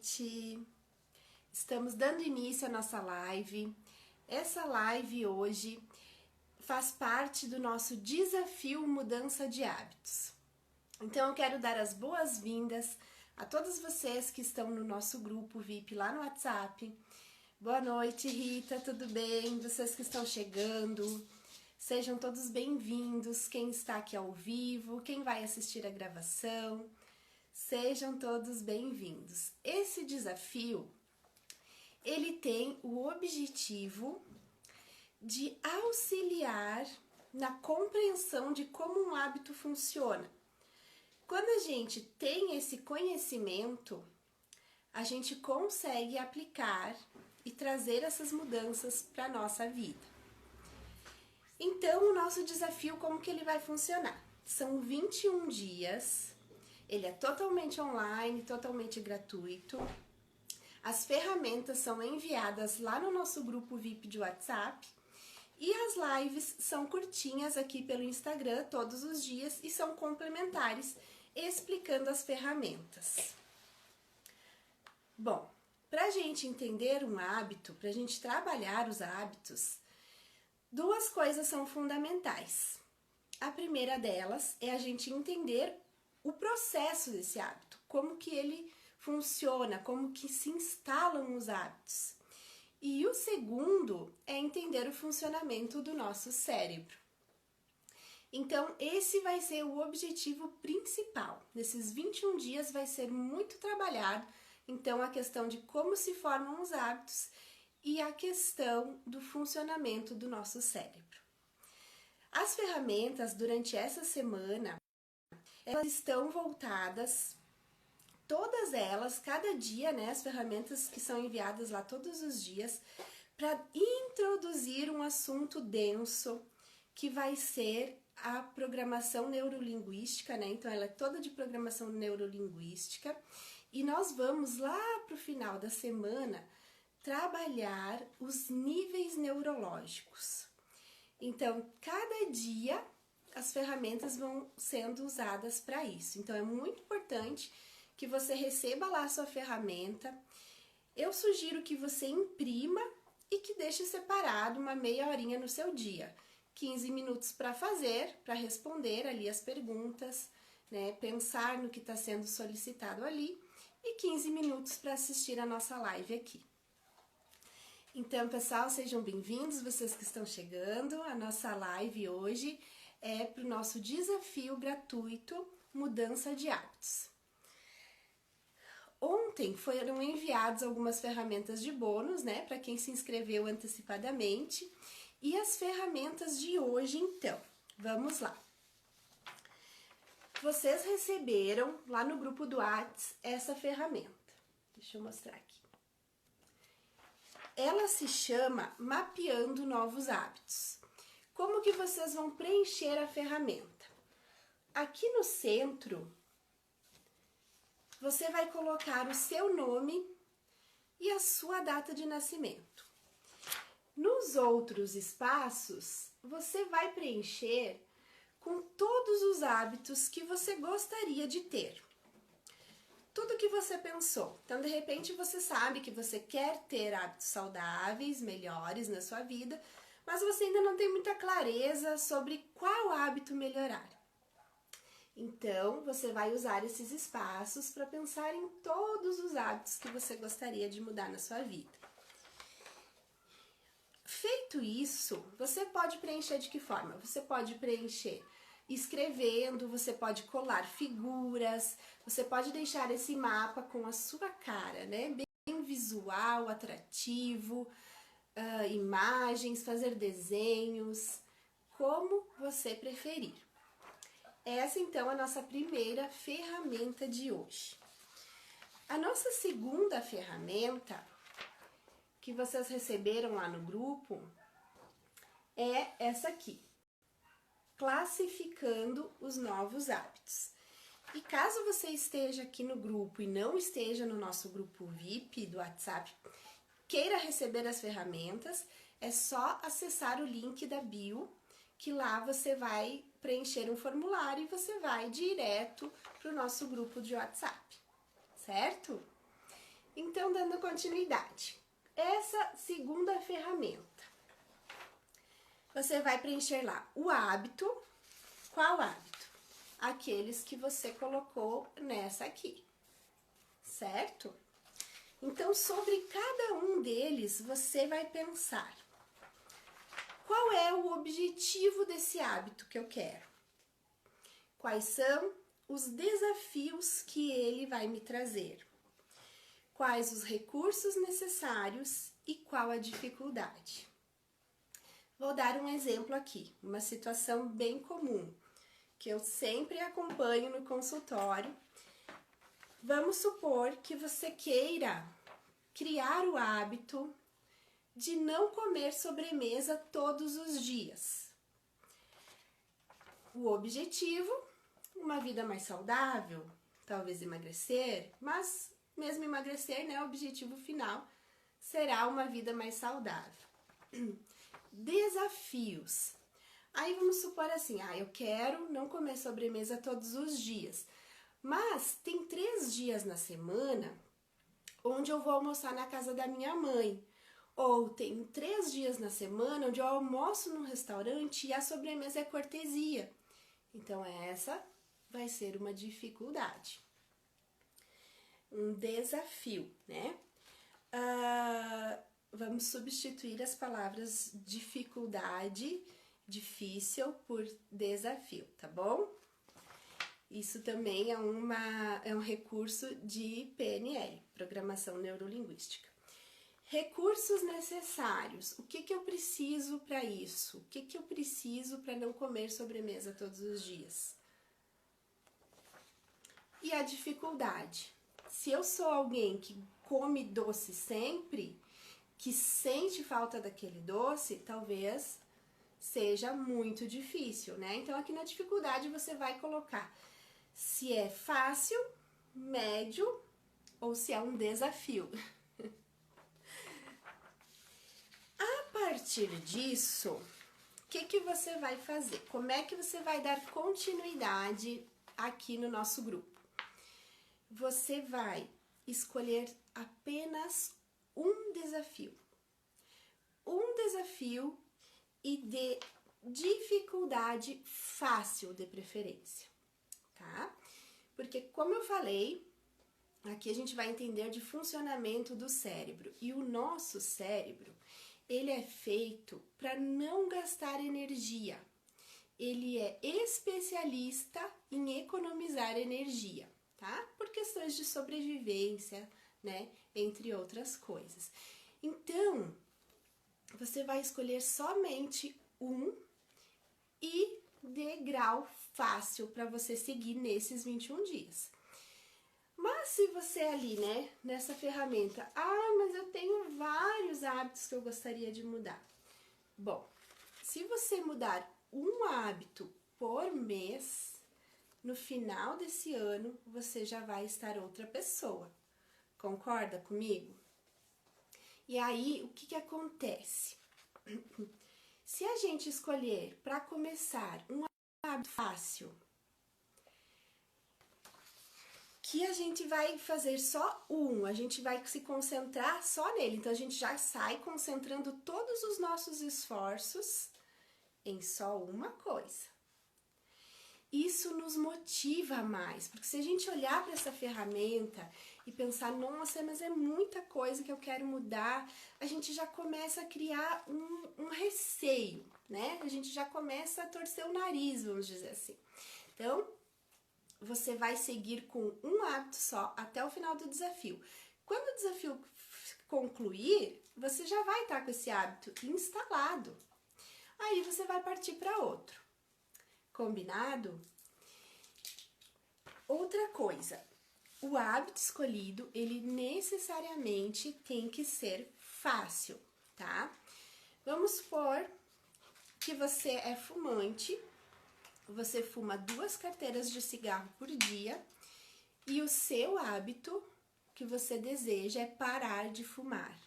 noite. Estamos dando início à nossa live. Essa live hoje faz parte do nosso desafio Mudança de Hábitos. Então eu quero dar as boas-vindas a todos vocês que estão no nosso grupo VIP lá no WhatsApp. Boa noite, Rita, tudo bem? Vocês que estão chegando, sejam todos bem-vindos. Quem está aqui ao vivo, quem vai assistir a gravação, sejam todos bem-vindos. Esse desafio, ele tem o objetivo de auxiliar na compreensão de como um hábito funciona. Quando a gente tem esse conhecimento, a gente consegue aplicar e trazer essas mudanças para a nossa vida. Então, o nosso desafio, como que ele vai funcionar? São 21 dias, ele é totalmente online, totalmente gratuito. As ferramentas são enviadas lá no nosso grupo VIP de WhatsApp e as lives são curtinhas aqui pelo Instagram todos os dias e são complementares, explicando as ferramentas. Bom, para a gente entender um hábito, para a gente trabalhar os hábitos, duas coisas são fundamentais. A primeira delas é a gente entender o processo desse hábito, como que ele funciona, como que se instalam os hábitos. E o segundo é entender o funcionamento do nosso cérebro. Então, esse vai ser o objetivo principal. Nesses 21 dias vai ser muito trabalhado, então, a questão de como se formam os hábitos e a questão do funcionamento do nosso cérebro. As ferramentas, durante essa semana, elas estão voltadas, todas elas, cada dia, né, as ferramentas que são enviadas lá todos os dias, para introduzir um assunto denso, que vai ser a programação neurolinguística, né? Então, ela é toda de programação neurolinguística, e nós vamos lá para o final da semana trabalhar os níveis neurológicos. Então, cada dia as ferramentas vão sendo usadas para isso. Então, é muito importante que você receba lá a sua ferramenta. Eu sugiro que você imprima e que deixe separado uma meia horinha no seu dia. 15 minutos para fazer, para responder ali as perguntas, né? Pensar no que está sendo solicitado ali e 15 minutos para assistir a nossa live aqui. Então, pessoal, sejam bem-vindos, vocês que estão chegando. A nossa live hoje é para o nosso desafio gratuito Mudança de Hábitos. Ontem foram enviadas algumas ferramentas de bônus, né, para quem se inscreveu antecipadamente. E as ferramentas de hoje, então, vamos lá. Vocês receberam lá no grupo do WhatsApp essa ferramenta. Deixa eu mostrar aqui. Ela se chama Mapeando Novos Hábitos. Como que vocês vão preencher a ferramenta? Aqui no centro, você vai colocar o seu nome e a sua data de nascimento. Nos outros espaços, você vai preencher com todos os hábitos que você gostaria de ter. Tudo que você pensou. Então, de repente, você sabe que você quer ter hábitos saudáveis, melhores na sua vida, mas você ainda não tem muita clareza sobre qual hábito melhorar. Então, você vai usar esses espaços para pensar em todos os hábitos que você gostaria de mudar na sua vida. Feito isso, você pode preencher de que forma? Você pode preencher escrevendo, você pode colar figuras, você pode deixar esse mapa com a sua cara, né? Bem visual, atrativo, imagens, fazer desenhos, como você preferir. Essa, então, é a nossa primeira ferramenta de hoje. A nossa segunda ferramenta, que vocês receberam lá no grupo, é essa aqui, classificando os novos hábitos. E caso você esteja aqui no grupo e não esteja no nosso grupo VIP do WhatsApp, queira receber as ferramentas, é só acessar o link da bio, que lá você vai preencher um formulário e você vai direto para o nosso grupo de WhatsApp, certo? Então, dando continuidade, essa segunda ferramenta, você vai preencher lá o hábito. Qual hábito? Aqueles que você colocou nessa aqui, certo? Então, sobre cada um deles, você vai pensar: qual é o objetivo desse hábito que eu quero? Quais são os desafios que ele vai me trazer? Quais os recursos necessários e qual a dificuldade? Vou dar um exemplo aqui, uma situação bem comum, que eu sempre acompanho no consultório. Vamos supor que você queira criar o hábito de não comer sobremesa todos os dias. O objetivo, uma vida mais saudável, talvez emagrecer, mas mesmo emagrecer, né, o objetivo final será uma vida mais saudável. Desafios. Aí vamos supor assim, eu quero não comer sobremesa todos os dias, mas tem 3 dias na semana onde eu vou almoçar na casa da minha mãe. Ou tem 3 dias na semana onde eu almoço num restaurante e a sobremesa é cortesia. Então, essa vai ser uma dificuldade. Um desafio, né? Vamos substituir as palavras dificuldade, difícil, por desafio, tá bom? Isso também é um recurso de PNL, Programação Neurolinguística. Recursos necessários. O que eu preciso para isso? O que eu preciso para não comer sobremesa todos os dias? E a dificuldade. Se eu sou alguém que come doce sempre, que sente falta daquele doce, talvez seja muito difícil, né? Então, aqui na dificuldade você vai colocar se é fácil, médio ou se é um desafio. A partir disso, o que você vai fazer? Como é que você vai dar continuidade aqui no nosso grupo? Você vai escolher apenas um desafio. Um desafio e de dificuldade fácil de preferência, tá? Porque, como eu falei, aqui a gente vai entender de funcionamento do cérebro. E o nosso cérebro, ele é feito para não gastar energia. Ele é especialista em economizar energia, tá? Por questões de sobrevivência, né? Entre outras coisas. Então, você vai escolher somente um e de grau fácil para você seguir nesses 21 dias. Mas se você ali, né, nessa ferramenta, mas eu tenho vários hábitos que eu gostaria de mudar. Bom, se você mudar um hábito por mês, no final desse ano, você já vai estar outra pessoa. Concorda comigo? E aí, o que acontece? Se a gente escolher para começar um hábito fácil, que a gente vai fazer só a gente vai se concentrar só nele. Então, a gente já sai concentrando todos os nossos esforços em só uma coisa. Isso nos motiva mais, porque se a gente olhar para essa ferramenta e pensar, nossa, mas é muita coisa que eu quero mudar, a gente já começa a criar um receio, né? A gente já começa a torcer o nariz, vamos dizer assim. Então, você vai seguir com um hábito só até o final do desafio. Quando o desafio concluir, você já vai estar com esse hábito instalado. Aí você vai partir para outro. Combinado? Outra coisa, o hábito escolhido, ele necessariamente tem que ser fácil, tá? Vamos supor que você é fumante, você fuma 2 carteiras de cigarro por dia e o seu hábito que você deseja é parar de fumar.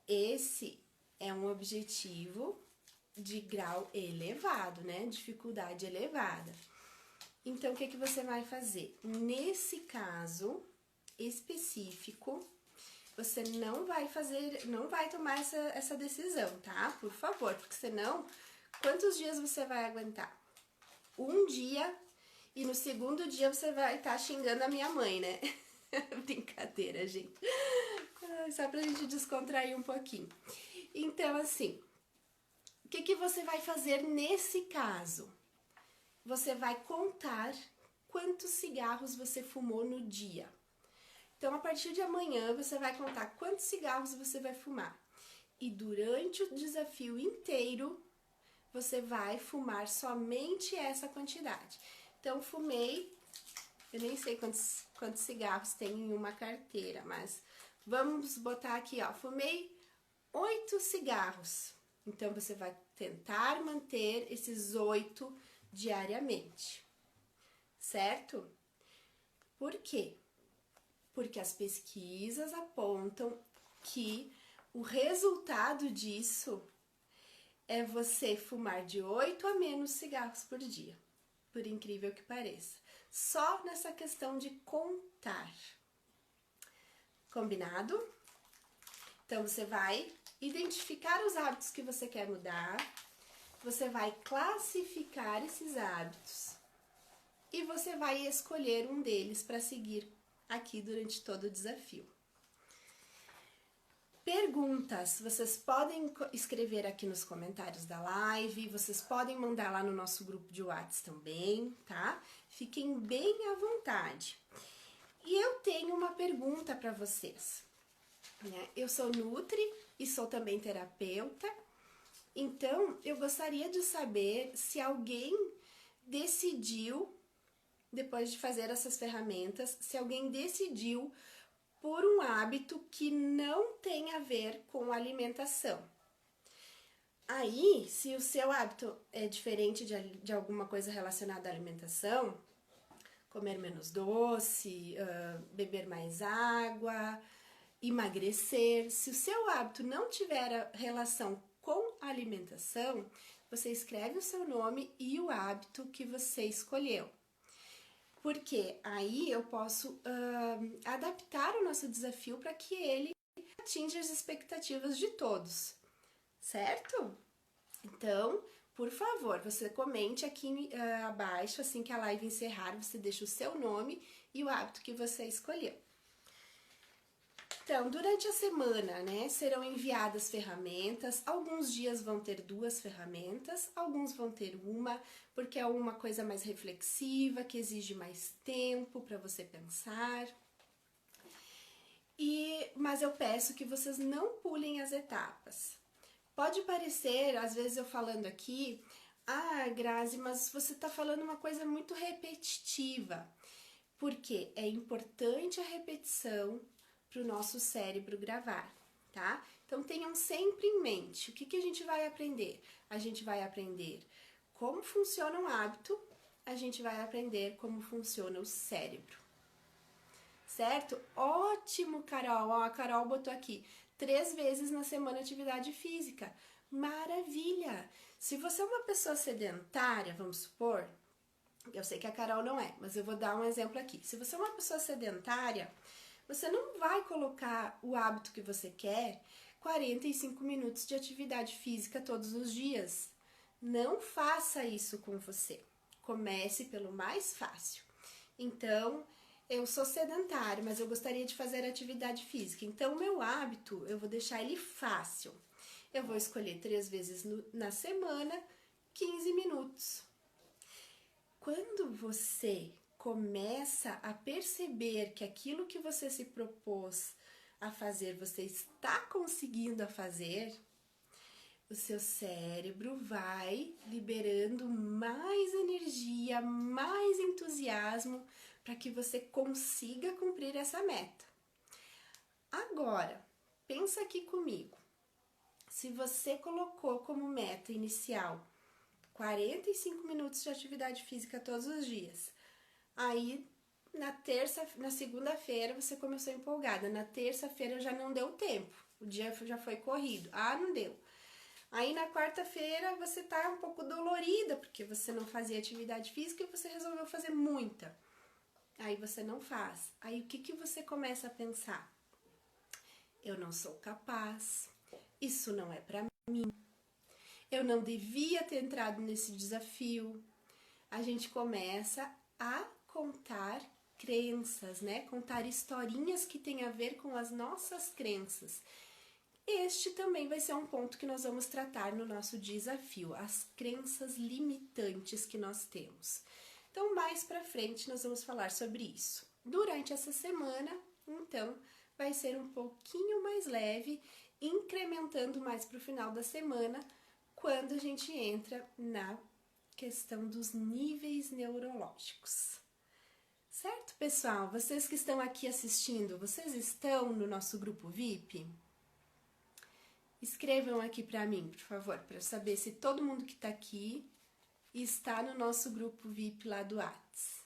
Esse é um objetivo de grau elevado, né? Dificuldade elevada. Então, o que você vai fazer? Nesse caso, específico, você não vai tomar essa decisão, tá? Por favor, porque senão, quantos dias você vai aguentar? Um dia, e no segundo dia você vai estar xingando a minha mãe, né? Brincadeira, gente. Só pra gente descontrair um pouquinho. Então, assim, o que você vai fazer nesse caso? Você vai contar quantos cigarros você fumou no dia. Então, a partir de amanhã, você vai contar quantos cigarros você vai fumar. E durante o desafio inteiro, você vai fumar somente essa quantidade. Então, fumei, eu nem sei quantos cigarros tem em uma carteira, mas vamos botar aqui, ó, fumei 8 cigarros. Então, você vai tentar manter esses 8 diariamente, certo? Por quê? Porque as pesquisas apontam que o resultado disso é você fumar de 8 a menos cigarros por dia, por incrível que pareça. Só nessa questão de contar. Combinado? Então, você vai identificar os hábitos que você quer mudar, você vai classificar esses hábitos e você vai escolher um deles para seguir aqui durante todo o desafio. Perguntas, vocês podem escrever aqui nos comentários da live, vocês podem mandar lá no nosso grupo de WhatsApp também, tá? Fiquem bem à vontade. E eu tenho uma pergunta para vocês, né? Eu sou nutri e sou também terapeuta, então eu gostaria de saber se alguém decidiu, depois de fazer essas ferramentas, se alguém decidiu por um hábito que não tem a ver com alimentação. Aí, se o seu hábito é diferente de alguma coisa relacionada à alimentação, comer menos doce, beber mais água, emagrecer, se o seu hábito não tiver relação com a alimentação, você escreve o seu nome e o hábito que você escolheu. Porque aí eu posso adaptar o nosso desafio para que ele atinja as expectativas de todos, certo? Então, por favor, você comente aqui abaixo, assim que a live encerrar, você deixa o seu nome e o hábito que você escolheu. Então, durante a semana, né, serão enviadas ferramentas, alguns dias vão ter 2 ferramentas, alguns vão ter uma, porque é uma coisa mais reflexiva, que exige mais tempo para você pensar. Mas eu peço que vocês não pulem as etapas. Pode parecer, às vezes eu falando aqui, Grazi, mas você está falando uma coisa muito repetitiva, porque é importante a repetição para o nosso cérebro gravar, tá? Então tenham sempre em mente o que a gente vai aprender. A gente vai aprender como funciona um hábito, a gente vai aprender como funciona o cérebro. Certo? Ótimo, Carol! Ó, a Carol botou aqui 3 vezes na semana atividade física. Maravilha! Se você é uma pessoa sedentária, vamos supor, eu sei que a Carol não é, mas eu vou dar um exemplo aqui. Se você é uma pessoa sedentária, você não vai colocar o hábito que você quer 45 minutos de atividade física todos os dias. Não faça isso com você. Comece pelo mais fácil. Então, eu sou sedentário, mas eu gostaria de fazer atividade física. Então, o meu hábito, eu vou deixar ele fácil. Eu vou escolher 3 vezes na semana, 15 minutos. Quando você começa a perceber que aquilo que você se propôs a fazer, você está conseguindo a fazer, o seu cérebro vai liberando mais energia, mais entusiasmo para que você consiga cumprir essa meta. Agora, pensa aqui comigo. Se você colocou como meta inicial 45 minutos de atividade física todos os dias, aí na segunda-feira você começou empolgada, na terça-feira já não deu tempo, o dia já foi corrido, não deu. Aí na quarta-feira você tá um pouco dolorida porque você não fazia atividade física e você resolveu fazer muita. aí você não faz. Aí o que que você começa a pensar? Eu não sou capaz, isso não é para mim, eu não devia ter entrado nesse desafio. A gente começa a contar crenças, né? Contar historinhas que têm a ver com as nossas crenças. Este também vai ser um ponto que nós vamos tratar no nosso desafio, as crenças limitantes que nós temos. Então, mais para frente nós vamos falar sobre isso. Durante essa semana, então, vai ser um pouquinho mais leve, incrementando mais para o final da semana, quando a gente entra na questão dos níveis neurológicos. Certo, pessoal? Vocês que estão aqui assistindo, vocês estão no nosso grupo VIP? Escrevam aqui para mim, por favor, para eu saber se todo mundo que está aqui está no nosso grupo VIP lá do Whats.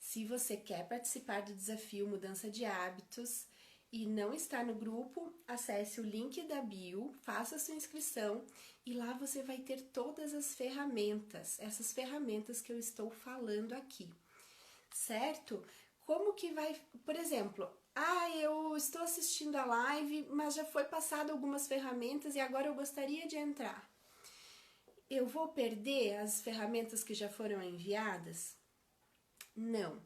Se você quer participar do desafio Mudança de Hábitos e não está no grupo, acesse o link da bio, faça sua inscrição e lá você vai ter todas as ferramentas, essas ferramentas que eu estou falando aqui, certo? Como que vai, por exemplo, eu estou assistindo a live, mas já foi passado algumas ferramentas e agora eu gostaria de entrar. Eu vou perder as ferramentas que já foram enviadas? Não,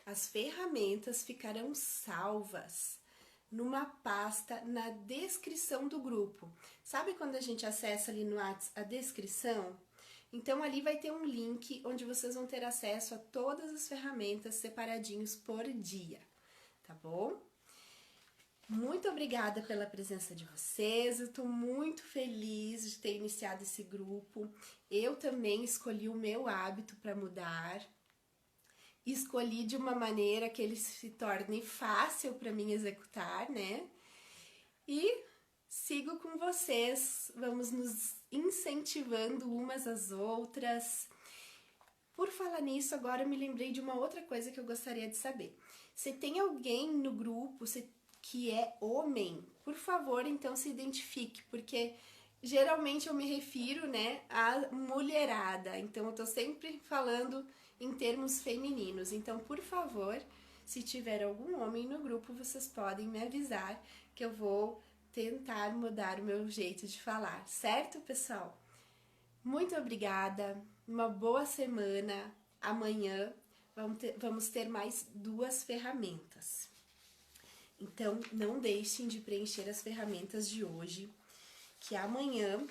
as ferramentas ficarão salvas numa pasta na descrição do grupo. Sabe quando a gente acessa ali no WhatsApp a descrição? Então ali vai ter um link onde vocês vão ter acesso a todas as ferramentas separadinhos por dia, tá bom? Muito obrigada pela presença de vocês, eu tô muito feliz de ter iniciado esse grupo. Eu também escolhi o meu hábito para mudar. Escolhi de uma maneira que ele se torne fácil para mim executar, né? E sigo com vocês, vamos nos incentivando umas às outras. Por falar nisso, agora eu me lembrei de uma outra coisa que eu gostaria de saber. Se tem alguém no grupo que é homem, por favor, então se identifique, porque geralmente eu me refiro, né, à mulherada, então eu tô sempre falando em termos femininos. Então, por favor, se tiver algum homem no grupo, vocês podem me avisar que eu vou tentar mudar o meu jeito de falar, certo, pessoal? Muito obrigada, uma boa semana. Amanhã vamos ter mais 2 ferramentas. Então, não deixem de preencher as ferramentas de hoje, que amanhã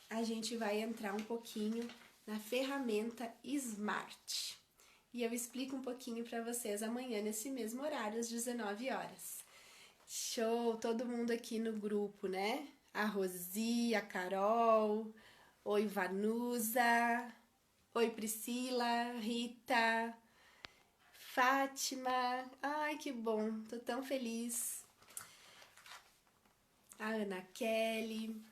a gente vai entrar um pouquinho na ferramenta Smart. E eu explico um pouquinho para vocês amanhã nesse mesmo horário, às 19 horas. Show! Todo mundo aqui no grupo, né? A Rosi, a Carol, oi Vanusa, oi Priscila, Rita, Fátima, ai que bom, tô tão feliz. A Ana Kelly.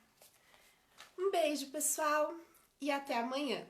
Um beijo, pessoal, e até amanhã.